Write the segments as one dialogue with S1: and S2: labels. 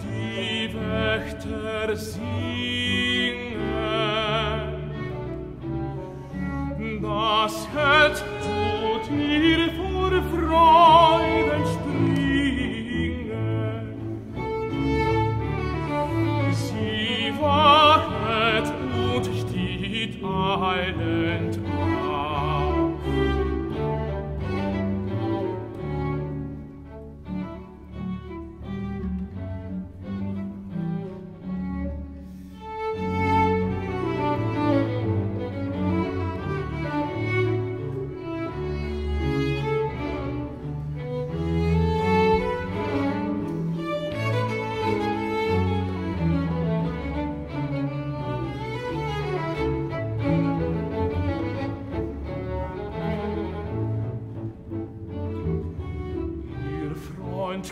S1: Die Wächter singen, das Herz tut ihr vor Freuden springen. Sie wachet und steht eilend auf.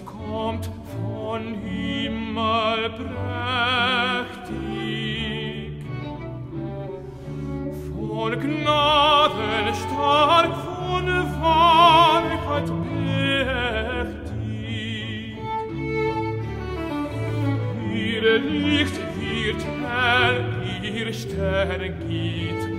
S1: Kommt von Himmel prächtig, von Gnaden stark, von Wahrheit mächtig. Ihr Licht wird hell, ihr Stern geht